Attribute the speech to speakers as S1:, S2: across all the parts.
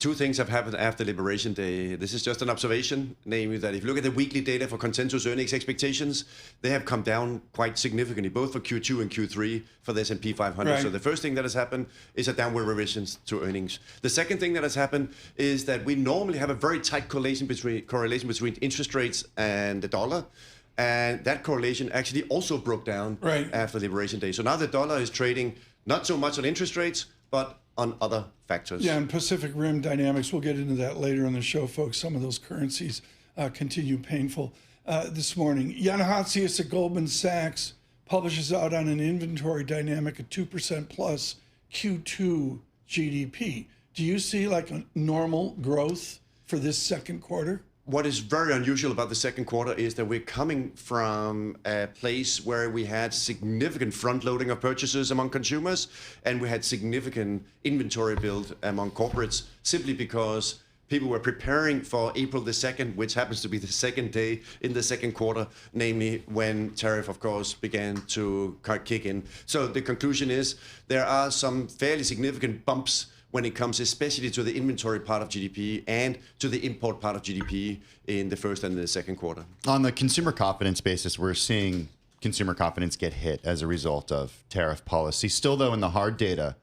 S1: Two things have happened after Liberation Day. This is just an observation, namely that if you look at the weekly data for consensus earnings expectations, they have come down quite significantly, both for Q2 and Q3 for the S&P 500.
S2: Right.
S1: So the first thing that has happened is a downward revisions to earnings. The second thing that has happened is that we normally have a very tight correlation between interest rates and the dollar. And that correlation actually also broke down after Liberation Day. So now the dollar is trading not so much on interest rates, but on other factors.
S2: Yeah, and Pacific Rim dynamics, we'll get into that later in the show, folks. Some of those currencies continue painful this morning. Jan Hatzius at Goldman Sachs publishes out on an inventory dynamic of 2% plus Q2 GDP. Do you see like a normal growth for this second quarter?
S1: What is very unusual about the second quarter is that we're coming from a place where we had significant front-loading of purchases among consumers, and we had significant inventory build among corporates, simply because people were preparing for April the 2nd, which happens to be the second day in the second quarter, namely when tariff, of course, began to kick in. So the conclusion is there are some fairly significant bumps when it comes especially to the inventory part of GDP and to the import part of GDP in the first and the second quarter.
S3: On the consumer confidence basis, we're seeing consumer confidence get hit as a result of tariff policy. Still, though, in the hard data,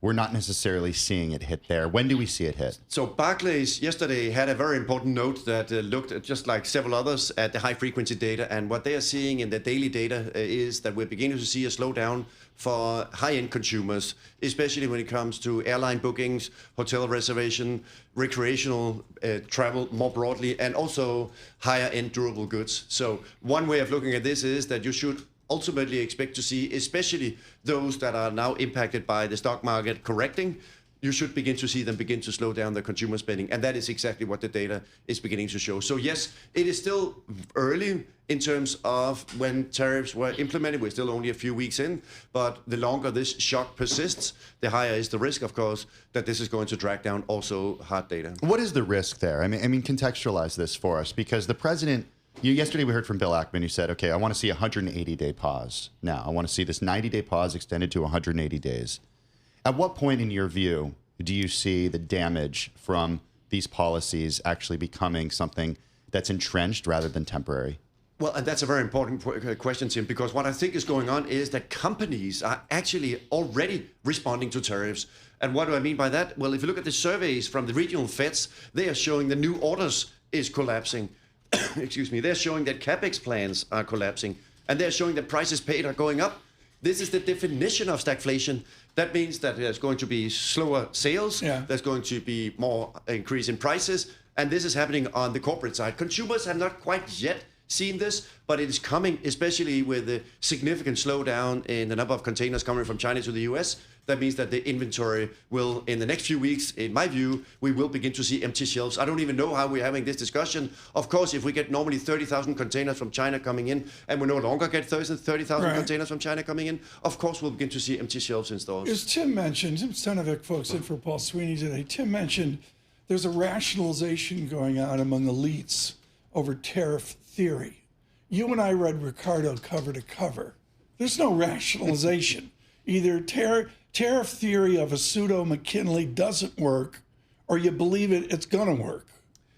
S3: we're not necessarily seeing it hit there. When do we see it hit?
S1: So Barclays yesterday had a very important note that looked at, just like several others, at the high frequency data. And what they are seeing in the daily data is that we're beginning to see a slowdown for high-end consumers, especially when it comes to airline bookings, hotel reservation, recreational travel more broadly, and also higher-end durable goods. So one way of looking at this is that you should ultimately expect to see, especially those that are now impacted by the stock market correcting, you should begin to see them begin to slow down their consumer spending. And that is exactly what the data is beginning to show. So yes, it is still early in terms of when tariffs were implemented. We're still only a few weeks in, but the longer this shock persists, the higher is the risk, of course, that this is going to drag down also hard data.
S3: What is the risk there? I mean, contextualize this for us, because the president, yesterday we heard from Bill Ackman, who said, okay, I want to see a 180-day pause. Now, I want to see this 90-day pause extended to 180 days. At what point, in your view, do you see the damage from these policies actually becoming something that's entrenched rather than temporary?
S1: Well, and that's a very important question, Tim, because what I think is going on is that companies are actually already responding to tariffs. And what do I mean by that? Well, if you look at the surveys from the regional feds, they are showing the new orders is collapsing. Excuse me. They're showing that CapEx plans are collapsing, and they're showing that prices paid are going up. This is the definition of stagflation. That means that there's going to be slower sales. Yeah. There's going to be more increase in prices. And this is happening on the corporate side. Consumers have not quite yet seen this, but it is coming, especially with the significant slowdown in the number of containers coming from China to the US. That means that the inventory will, in the next few weeks, in my view, we will begin to see empty shelves. I don't even know how we're having this discussion. Of course, if we get normally 30,000 containers from China coming in, and we no longer get 30,000 containers from China coming in, of course, we'll begin to see empty shelves in stores.
S2: As Tim mentioned, Tim Stenovec, folks, in for Paul Sweeney today. Tim mentioned there's a rationalization going on among elites over tariff theory. You and I read Ricardo cover to cover. There's no rationalization. Either tariff theory of a pseudo-McKinley doesn't work, or you believe it's going to work.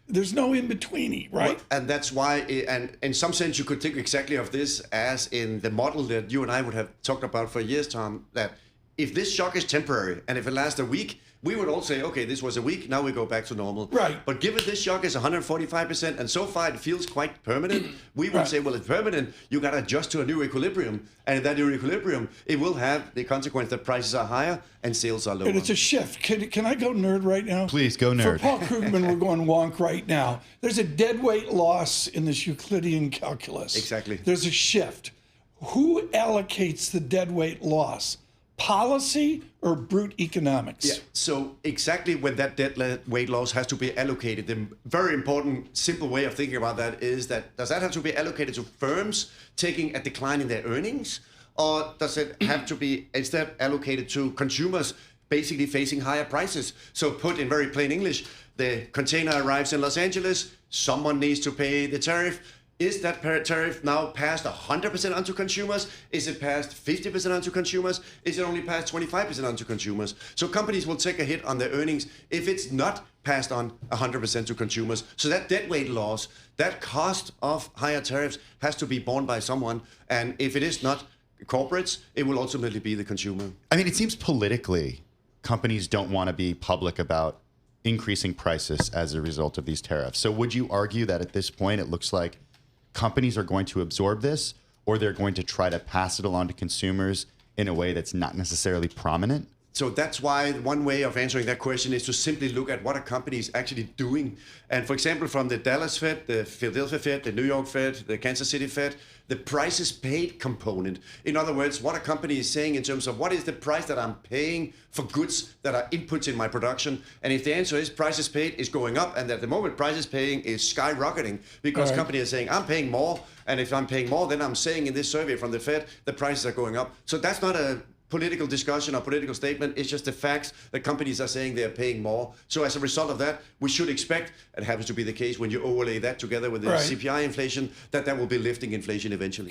S2: There's no in-betweeny, right?
S1: Well, and that's why, and in some sense, you could think exactly of this as in the model that you and I would have talked about for years, Tom, that if this shock is temporary, and if it lasts a week, we would all say, okay, this was a week, now we go back to normal.
S2: Right.
S1: But given this shock is 145%, and so far it feels quite permanent, we would say, well, it's permanent, you got to adjust to a new equilibrium. And in that new equilibrium, it will have the consequence that prices are higher and sales are lower.
S2: And it's a shift. Can I go nerd right now?
S3: Please, go nerd.
S2: For Paul Krugman, we're going wonk right now. There's a deadweight loss in this Euclidean calculus.
S1: Exactly.
S2: There's a shift. Who allocates the deadweight loss? Policy or brute economics?
S1: Yeah, so exactly when that dead weight loss has to be allocated, the very important, simple way of thinking about that is that, does that have to be allocated to firms taking a decline in their earnings? Or does it have to be instead allocated to consumers basically facing higher prices? So put in very plain English, the container arrives in Los Angeles, someone needs to pay the tariff. Is that tariff now passed 100% onto consumers? Is it passed 50% onto consumers? Is it only passed 25% onto consumers? So companies will take a hit on their earnings if it's not passed on 100% to consumers. So that deadweight loss, that cost of higher tariffs has to be borne by someone. And if it is not corporates, it will ultimately be the consumer.
S3: I mean, it seems politically companies don't want to be public about increasing prices as a result of these tariffs. So would you argue that at this point it looks like companies are going to absorb this, or they're going to try to pass it along to consumers in a way that's not necessarily prominent?
S1: So that's why one way of answering that question is to simply look at what a company is actually doing. And for example, from the Dallas Fed, the Philadelphia Fed, the New York Fed, the Kansas City Fed, the prices paid component. In other words, what a company is saying in terms of what is the price that I'm paying for goods that are inputs in my production. And if the answer is prices paid is going up, and at the moment prices paying is skyrocketing because companies are saying, I'm paying more. And if I'm paying more, then I'm saying in this survey from the Fed, the prices are going up. So that's not a political discussion or political statement. It's just the facts that companies are saying they're paying more. So as a result of that, we should expect, it happens to be the case when you overlay that together with the CPI inflation, that will be lifting inflation eventually.